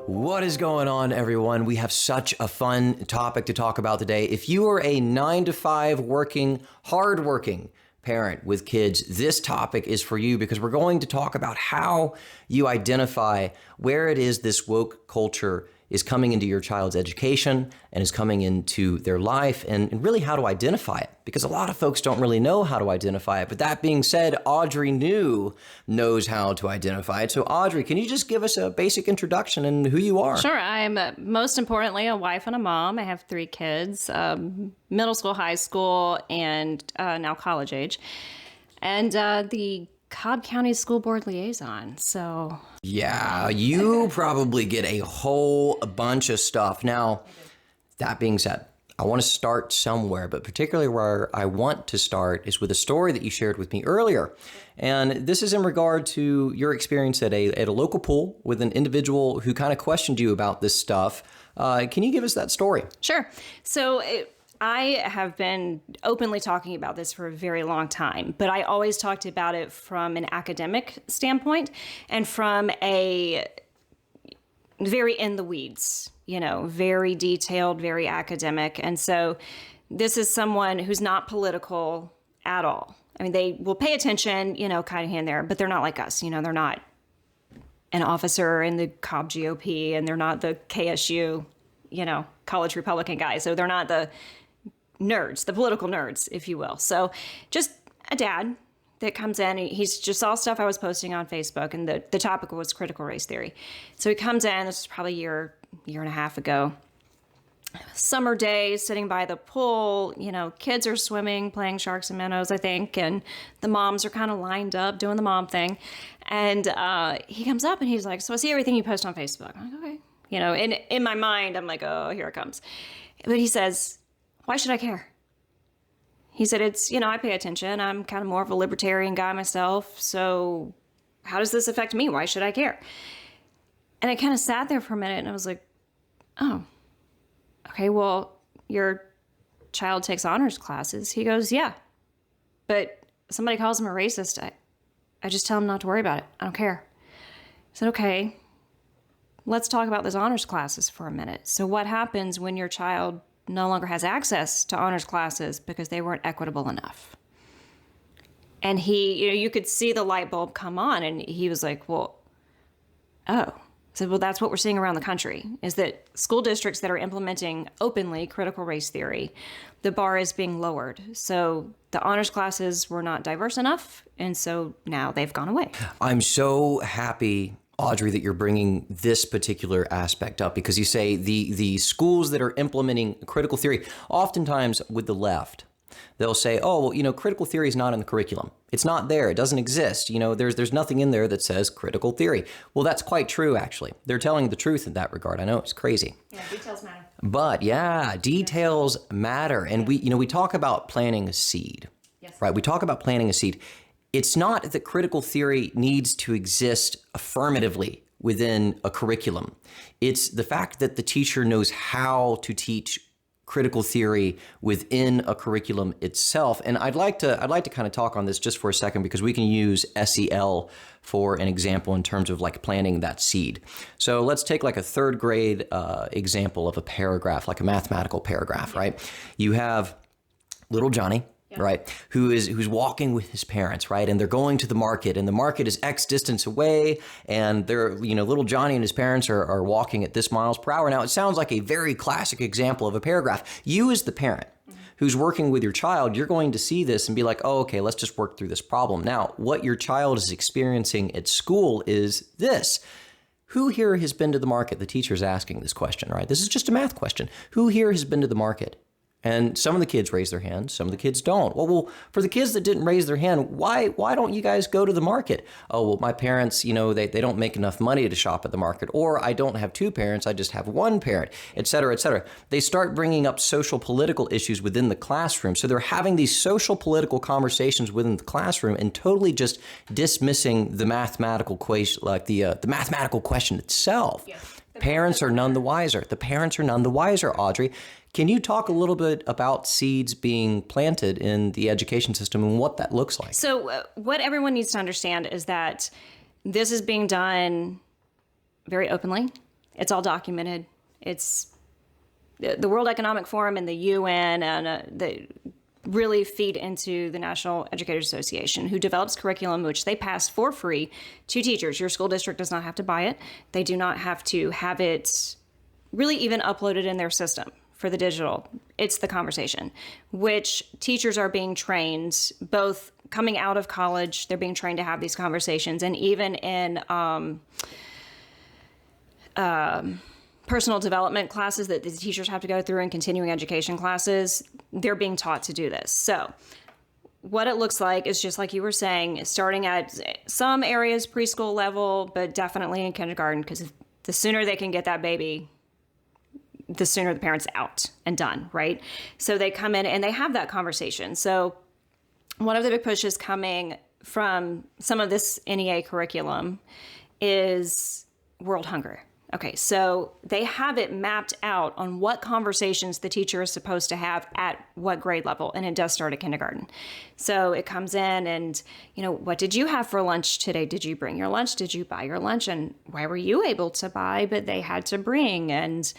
What is going on, everyone? We have such a fun topic to talk about today. If you are a 9-to-5 working, hardworking parent with kids, this topic is for you because we're going to talk about how you identify where it is this woke culture is coming into your child's education and is coming into their life, and really how to identify it, because a lot of folks don't really know how to identify it. But that being said, Audrey knows how to identify it. So Audrey, can you just give us a basic introduction and who you are? Sure. I'm most importantly a wife and a mom. I have 3 kids, middle school, high school, and now college age. And the Cobb County School Board liaison. So yeah, you probably get a whole bunch of stuff. Now, that being said, I want to start somewhere, but particularly where I want to start is with a story that you shared with me earlier. And this is in regard to your experience at a local pool with an individual who kind of questioned you about this stuff. Can you give us that story? Sure. So I have been openly talking about this for a very long time, but I always talked about it from an academic standpoint and from a very in the weeds, very detailed, very academic. And so this is someone who's not political at all. I mean, they will pay attention, kind of here and there, but they're not like us. They're not an officer in the Cobb GOP, and they're not the KSU, college Republican guy. So they're not the nerds, the political nerds, if you will. So just a dad that comes in, he's just saw stuff I was posting on Facebook, and the topic was critical race theory. So he comes in, this was probably a year and a half ago, summer day, sitting by the pool, kids are swimming, playing sharks and minnows, I think, and the moms are kind of lined up doing the mom thing. And he comes up and he's like, so I see everything you post on Facebook. I'm like, okay. And in my mind, I'm like, oh, here it comes. But he says, why should I care? He said, it's, I pay attention. I'm kind of more of a libertarian guy myself. So how does this affect me? Why should I care? And I kind of sat there for a minute and I was like, oh, okay, well, your child takes honors classes. He goes, yeah, but somebody calls him a racist. I just tell him not to worry about it. I don't care. I said, okay, let's talk about those honors classes for a minute. So what happens when your child no longer has access to honors classes because they weren't equitable enough? And he, you could see the light bulb come on, and he was like, well, oh. I said, well, that's what we're seeing around the country, is that school districts that are implementing openly critical race theory, the bar is being lowered. So the honors classes were not diverse enough, and so now they've gone away. I'm so happy, Audrey, that you're bringing this particular aspect up, because you say the schools that are implementing critical theory, oftentimes with the left, they'll say, oh, well, critical theory is not in the curriculum. It's not there. It doesn't exist. There's nothing in there that says critical theory. Well, that's quite true, actually. They're telling the truth in that regard. I know it's crazy. Yeah, details matter. But yeah, details matter. And we talk about planting a seed, yes, right? We talk about planting a seed. It's not that critical theory needs to exist affirmatively within a curriculum. It's the fact that the teacher knows how to teach critical theory within a curriculum itself. And I'd like to kind of talk on this just for a second, because we can use SEL for an example in terms of like planting that seed. So let's take like a 3rd grade example of a paragraph, like a mathematical paragraph, right? You have little Johnny, right, who's walking with his parents, right, and they're going to the market, and the market is X distance away, and they're, little Johnny and his parents are walking at this miles per hour. Now, it sounds like a very classic example of a paragraph. You as the parent who's working with your child, you're going to see this and be like, oh, okay, let's just work through this problem. Now, what your child is experiencing at school is this. Who here has been to the market? The teacher's asking this question, right? This is just a math question. Who here has been to the market? And some of the kids raise their hand, some of the kids don't. Well, for the kids that didn't raise their hand, why don't you guys go to the market? Oh, well, my parents, they don't make enough money to shop at the market. Or I don't have 2 parents, I just have 1 parent, et cetera, et cetera. They start bringing up social political issues within the classroom. So they're having these social political conversations within the classroom and totally just dismissing the mathematical question, like the mathematical question itself. Yes. Parents are none the wiser. The parents are none the wiser, Audrey. Can you talk a little bit about seeds being planted in the education system and what that looks like? So what everyone needs to understand is that this is being done very openly. It's all documented. It's the World Economic Forum and the UN and the really feed into the National Educators Association, who develops curriculum which they pass for free to teachers. Your school district does not have to buy it. They do not have to have it really even uploaded in their system for the digital. It's the conversation, which teachers are being trained, both coming out of college, they're being trained to have these conversations, and even in personal development classes that the teachers have to go through in continuing education classes, they're being taught to do this. So what it looks like is just like you were saying, starting at some areas preschool level, but definitely in kindergarten, because the sooner they can get that baby, the sooner the parent's out and done, right? So they come in and they have that conversation. So one of the big pushes coming from some of this NEA curriculum is world hunger. Okay, so they have it mapped out on what conversations the teacher is supposed to have at what grade level, and it does start at kindergarten. So it comes in and, what did you have for lunch today? Did you bring your lunch? Did you buy your lunch? And why were you able to buy, but they had to bring? And,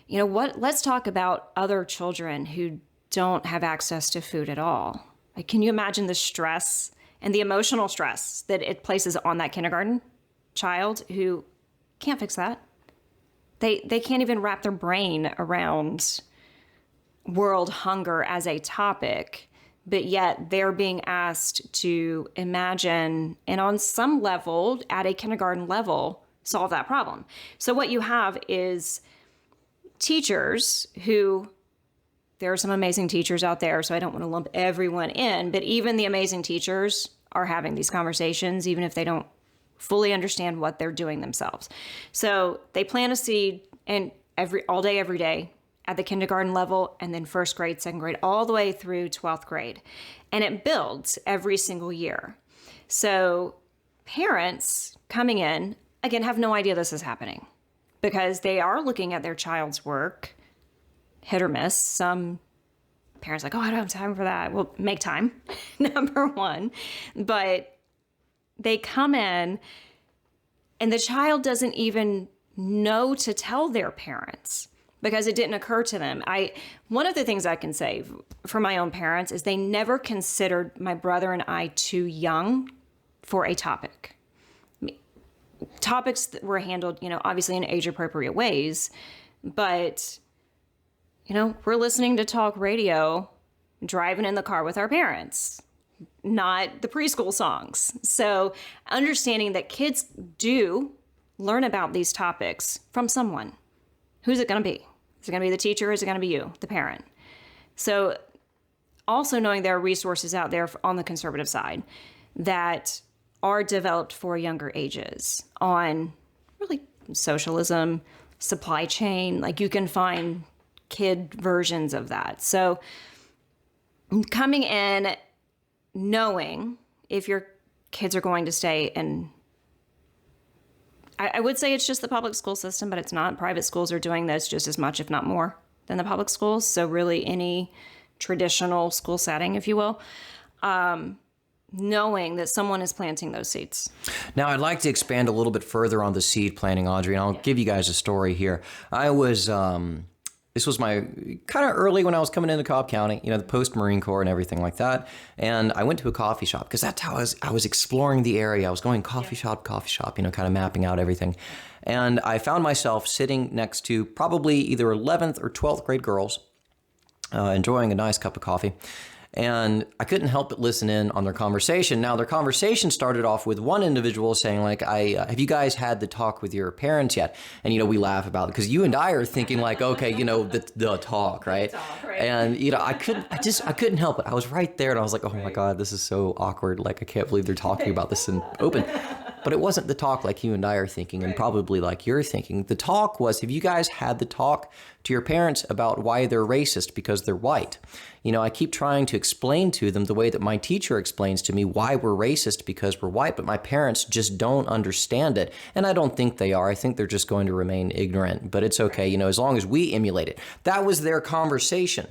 let's talk about other children who don't have access to food at all. Like, can you imagine the stress and the emotional stress that it places on that kindergarten child who can't fix that? They can't even wrap their brain around world hunger as a topic, but yet they're being asked to imagine and on some level, at a kindergarten level, solve that problem. So what you have is teachers who, there are some amazing teachers out there, so I don't want to lump everyone in, but even the amazing teachers are having these conversations, even if they don't fully understand what they're doing themselves. So they plant a seed and all day, every day at the kindergarten level, and then first grade, second grade, all the way through 12th grade. And it builds every single year. So parents coming in, again, have no idea this is happening because they are looking at their child's work, hit or miss. Some parents like, oh, I don't have time for that. Well, make time, number one. But they come in and the child doesn't even know to tell their parents because it didn't occur to them. One of the things I can say for my own parents is they never considered my brother and I too young for a topic. Topics that were handled, obviously in age appropriate ways, but we're listening to talk radio, driving in the car with our parents, not the preschool songs. So understanding that kids do learn about these topics from someone. Who's it going to be? Is it going to be the teacher or is it going to be you, the parent? So also knowing there are resources out there on the conservative side that are developed for younger ages on really socialism, supply chain, like you can find kid versions of that. So coming in, knowing if your kids are going to stay in, I would say it's just the public school system, but it's not. Private schools are doing this just as much, if not more, than the public schools. So really any traditional school setting, if you will, knowing that someone is planting those seeds. Now, I'd like to expand a little bit further on the seed planting, Audrey, and I'll give you guys a story here. This was my kind of early when I was coming into Cobb County, the post-Marine Corps and everything like that. And I went to a coffee shop because that's how I was exploring the area. I was going coffee shop, kind of mapping out everything. And I found myself sitting next to probably either 11th or 12th grade girls, enjoying a nice cup of coffee. And I couldn't help but listen in on their conversation. Now, their conversation started off with one individual saying, like, have you guys had the talk with your parents yet? And, we laugh about it because you and I are thinking like, okay, the talk, right? And, I couldn't help it. I was right there and I was like, oh my God, this is so awkward. Like, I can't believe they're talking about this in open. But it wasn't the talk like you and I are thinking and probably like you're thinking. The talk was, have you guys had the talk to your parents about why they're racist because they're white? I keep trying to explain to them the way that my teacher explains to me why we're racist because we're white, but my parents just don't understand it. And I don't think they are. I think they're just going to remain ignorant, but it's okay, as long as we emulate it. That was their conversation.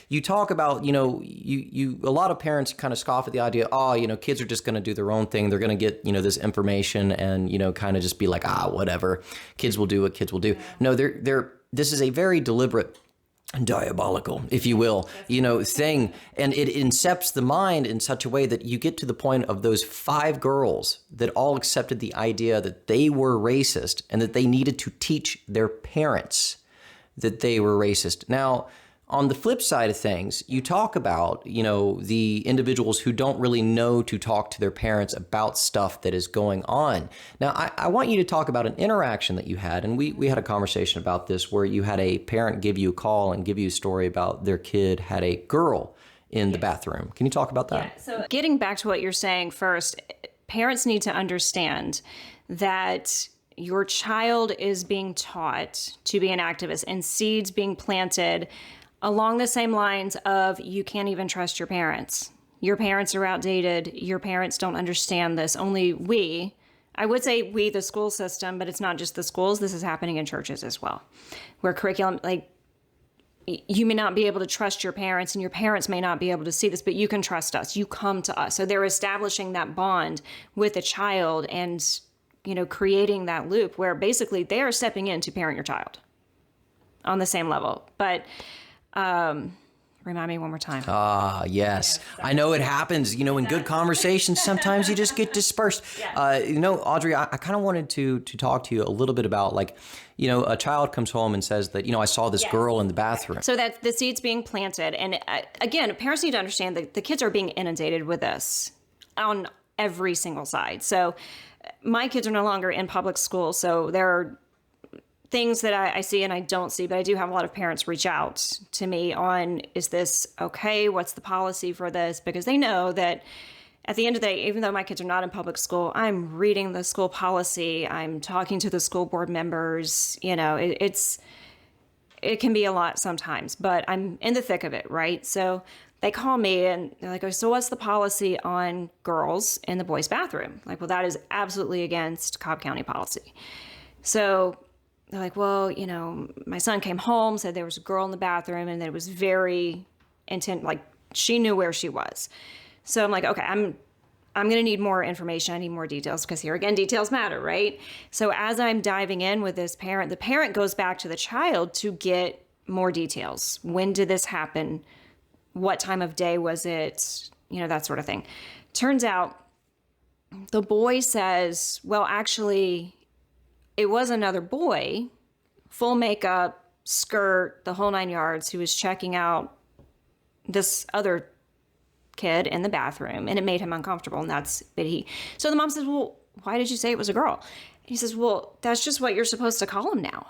You talk about, you a lot of parents kind of scoff at the idea, kids are just going to do their own thing. They're going to get, this information and, kind of just be like, whatever. Kids will do what kids will do. No, this is a very deliberate, diabolical, if you will, thing. And it incepts the mind in such a way that you get to the point of those 5 girls that all accepted the idea that they were racist and that they needed to teach their parents that they were racist. Now, on the flip side of things, you talk about, the individuals who don't really know to talk to their parents about stuff that is going on. Now, I want you to talk about an interaction that you had, and we had a conversation about this where you had a parent give you a call and give you a story about their kid had a girl in the bathroom. Can you talk about that? Yeah, so getting back to what you're saying first, parents need to understand that your child is being taught to be an activist and seeds being planted along the same lines of you can't even trust your parents. Your parents are outdated. Your parents don't understand this. Only we, I would say we, the school system, but it's not just the schools. This is happening in churches as well, where curriculum, you may not be able to trust your parents and your parents may not be able to see this, but you can trust us. You come to us. So they're establishing that bond with a child and, creating that loop where basically they are stepping in to parent your child on the same level. But remind me one more time. Yes. I know it happens, in good conversations, sometimes you just get dispersed. Audrey, I kind of wanted to talk to you a little bit about a child comes home and says that, I saw this girl in the bathroom. So that the seed's being planted. And again, parents need to understand that the kids are being inundated with this on every single side. So my kids are no longer in public school. So there are things that I see and I don't see, but I do have a lot of parents reach out to me on, is this okay? What's the policy for this? Because they know that at the end of the day, even though my kids are not in public school, I'm reading the school policy. I'm talking to the school board members. It can be a lot sometimes, but I'm in the thick of it, right? So they call me and they're like, so what's the policy on girls in the boys' bathroom? Well, that is absolutely against Cobb County policy. So they're like, well, my son came home, said there was a girl in the bathroom and that it was very intent, she knew where she was. So I'm like, okay, I'm going to need more information. I need more details because here again, details matter, right? So as I'm diving in with this parent, the parent goes back to the child to get more details. When did this happen? What time of day was it? That sort of thing. Turns out the boy says, well, actually, it was another boy, full makeup, skirt, the whole 9 yards, who was checking out this other kid in the bathroom, and it made him uncomfortable. And so the mom says, well, why did you say it was a girl? And he says, well, that's just what you're supposed to call him now.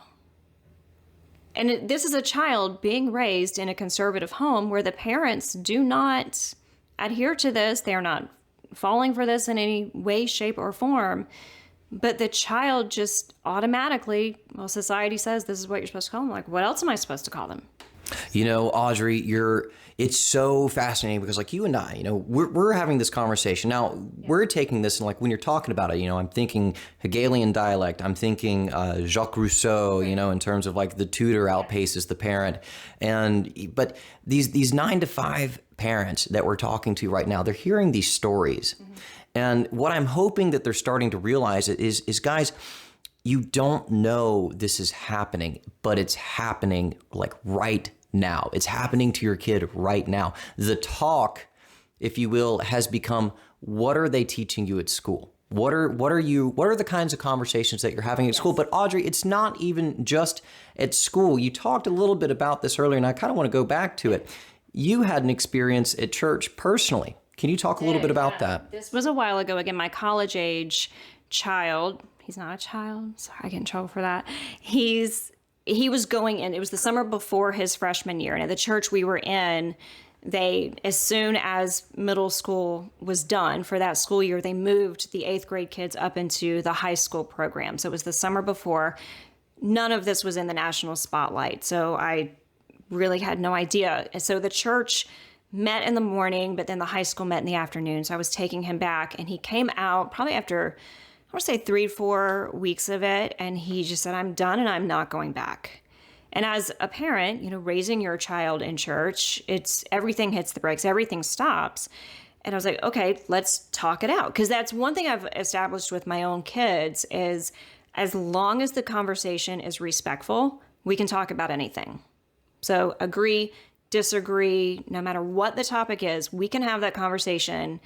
And this is a child being raised in a conservative home where the parents do not adhere to this. They're not falling for this in any way, shape, or form. But the child just automatically, society says this is what you're supposed to call them. What else am I supposed to call them? Audrey, it's so fascinating because you and I, we're having this conversation. Now, we're taking this and when you're talking about it, I'm thinking Hegelian dialect. I'm thinking Jacques Rousseau, in terms of the tutor outpaces the parent. But these 9 to 5 parents that we're talking to right now, they're hearing these stories. Mm-hmm. And what I'm hoping that they're starting to realize is guys, you don't know this is happening, but it's happening right now. It's happening to your kid right now. The talk, if you will, has become, what are they teaching you at school? What are the kinds of conversations that you're having at school? But Audrey, it's not even just at school. You talked a little bit about this earlier, and I kind of want to go back to it. You had an experience at church personally. Can you talk a little bit about that? This was a while ago. Again, my college age child, he's not a child. Sorry, I get in trouble for that. He was going in, it was the summer before his freshman year. And at the church we were in, as soon as middle school was done for that school year, they moved the 8th grade kids up into the high school program. So it was the summer before. None of this was in the national spotlight. So I really had no idea. And so the church met in the morning, but then the high school met in the afternoon. So I was taking him back and he came out probably after, I want to say 3-4 weeks of it. And he just said, I'm done and I'm not going back. And as a parent, raising your child in church, it's everything hits the brakes, everything stops. And I was like, okay, let's talk it out. Because that's one thing I've established with my own kids is as long as the conversation is respectful, we can talk about anything. So agree, disagree, no matter what the topic is, we can have that conversation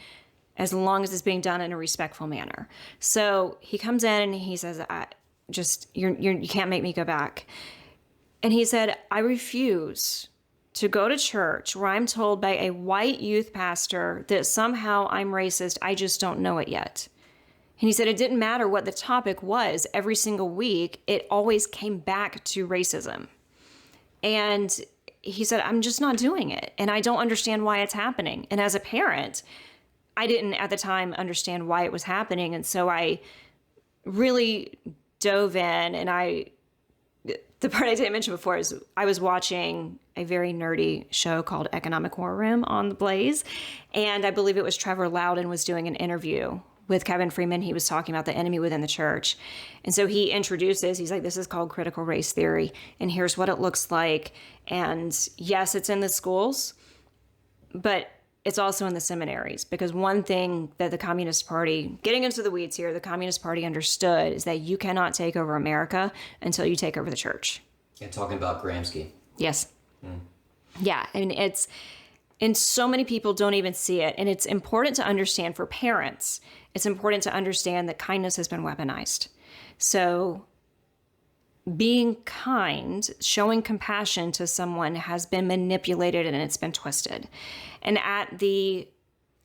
as long as it's being done in a respectful manner. So he comes in and he says, you can't make me go back. And he said, I refuse to go to church where I'm told by a white youth pastor that somehow I'm racist. I just don't know it yet. And he said it didn't matter what the topic was every single week. It always came back to racism. And he said, I'm just not doing it. And I don't understand why it's happening. And as a parent, I didn't at the time understand why it was happening. And so I really dove in, and the part I didn't mention before is I was watching a very nerdy show called Economic War Room on the Blaze. And I believe it was Trevor Loudon was doing an interview with Kevin Freeman. He was talking about the enemy within the church. And so he's like, this is called critical race theory. And here's what it looks like. And yes, it's in the schools, but it's also in the seminaries, because one thing that the Communist Party, getting into the weeds here, the Communist Party understood is that you cannot take over America until you take over the church. And talking about Gramsci. Yes. Yeah. I mean, and so many people don't even see it. And it's important to understand for parents, it's important to understand that kindness has been weaponized. So being kind, showing compassion to someone has been manipulated and it's been twisted. And at the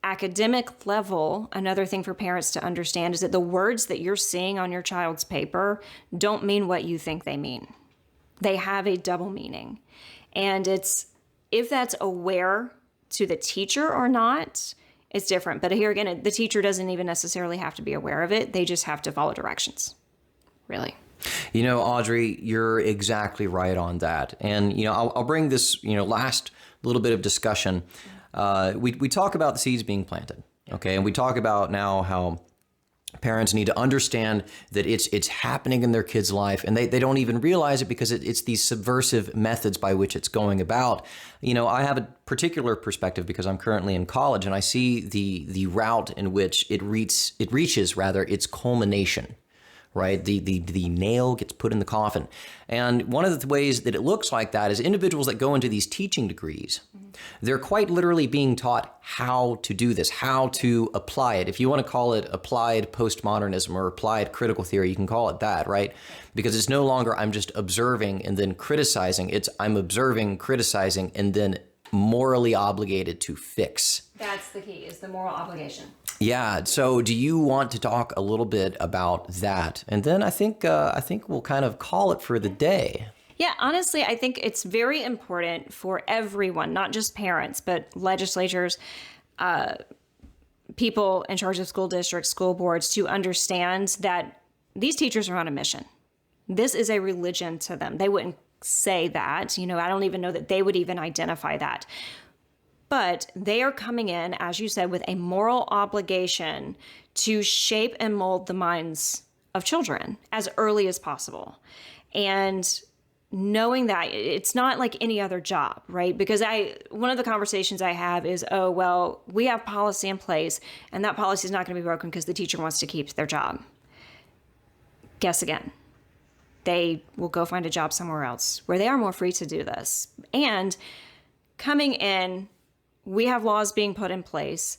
academic level, another thing for parents to understand is that the words that you're seeing on your child's paper don't mean what you think they mean. They have a double meaning. And if that's aware to the teacher or not, it's different. But here again, the teacher doesn't even necessarily have to be aware of it. They just have to follow directions, really. Audrey, you're exactly right on that. And, I'll bring this, last little bit of discussion. We talk about the seeds being planted, okay? And we talk about now how parents need to understand that it's happening in their kids' life, and they don't even realize it because it's these subversive methods by which it's going about. I have a particular perspective because I'm currently in college, and I see the route in which it reaches its culmination. Right? The nail gets put in the coffin. And one of the ways that it looks like that is individuals that go into these teaching degrees, they're quite literally being taught how to do this, how to apply it. If you want to call it applied postmodernism or applied critical theory, you can call it that, right? Because it's no longer I'm just observing and then criticizing. It's I'm observing, criticizing, and then morally obligated to fix. That's the key, is the moral obligation. Yeah. So do you want to talk a little bit about that? And then I think we'll kind of call it for the day. Yeah, honestly, I think it's very important for everyone, not just parents, but legislators, people in charge of school districts, school boards, to understand that these teachers are on a mission. This is a religion to them. They wouldn't say that. I don't even know that they would even identify that. But they are coming in, as you said, with a moral obligation to shape and mold the minds of children as early as possible. And knowing that it's not like any other job, right? Because one of the conversations I have is, oh, well, we have policy in place and that policy is not going to be broken because the teacher wants to keep their job. Guess again. They will go find a job somewhere else where they are more free to do this. And coming in, we have laws being put in place.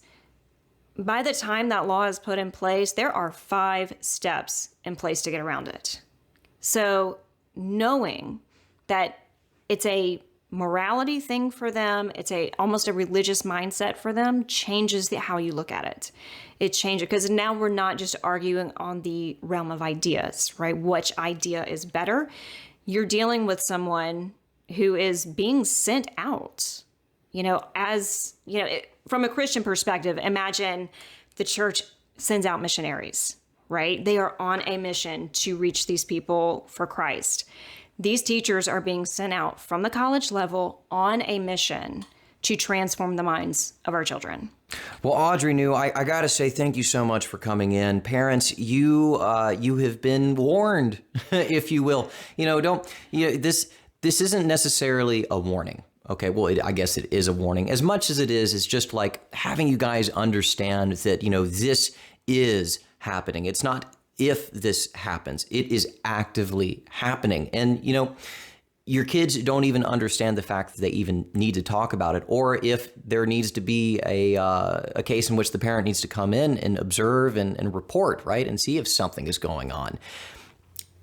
By the time that law is put in place, there are 5 steps in place to get around it. So knowing that it's a morality thing for them, it's almost a religious mindset for them, changes how you look at it. It changes because now we're not just arguing on the realm of ideas, right? Which idea is better? You're dealing with someone who is being sent out. From a Christian perspective, imagine the church sends out missionaries, right? They are on a mission to reach these people for Christ. These teachers are being sent out from the college level on a mission to transform the minds of our children. Well, Audrey New, I got to say thank you so much for coming in. Parents, you have been warned, if you will. this isn't necessarily a warning. Okay, well, I guess it is a warning. As much as it is just like having you guys understand that, this is happening. It's not if this happens, it is actively happening. And, your kids don't even understand the fact that they even need to talk about it, or if there needs to be a case in which the parent needs to come in and observe and report, right, and see if something is going on.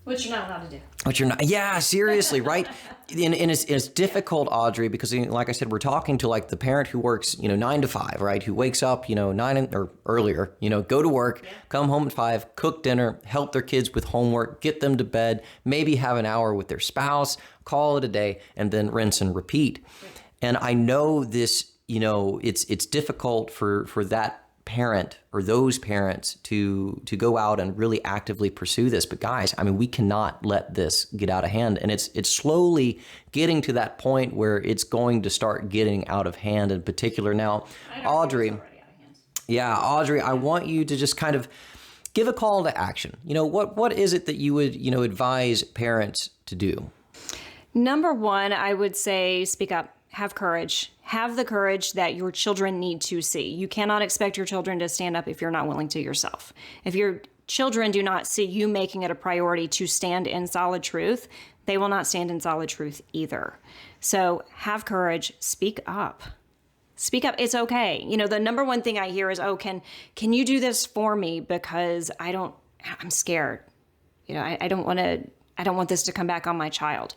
Which you're not allowed to do. Which you're not. Yeah, seriously, right? And it's difficult, Audrey, because like I said, we're talking to like the parent who works, 9 to 5, right? Who wakes up, 9 or earlier, go to work, come home at 5, cook dinner, help their kids with homework, get them to bed, maybe have an hour with their spouse, call it a day, and then rinse and repeat. Right. And I know this, it's difficult for that parent or those parents to go out and really actively pursue this. But guys, we cannot let this get out of hand. And it's slowly getting to that point where it's going to start getting out of hand in particular. Now, Audrey, Audrey, I want you to just kind of give a call to action. What is it that you would, advise parents to do? Number one, I would say speak up. Have courage. Have the courage that your children need to see. You cannot expect your children to stand up if you're not willing to yourself. If your children do not see you making it a priority to stand in solid truth, they will not stand in solid truth either. So have courage. Speak up. Speak up. It's okay. The number one thing I hear is, oh, can you do this for me? Because I'm scared. I don't want this to come back on my child.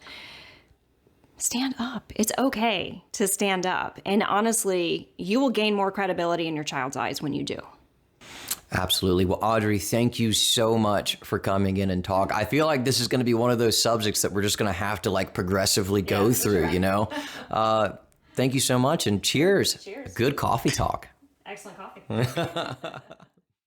Stand up. It's okay to stand up. And honestly, you will gain more credibility in your child's eyes when you do. Absolutely. Well, Audrey, thank you so much for coming in and talk. I feel like this is going to be one of those subjects that we're just going to have to progressively go through, Thank you so much, and cheers. Cheers. Good coffee talk. Excellent coffee.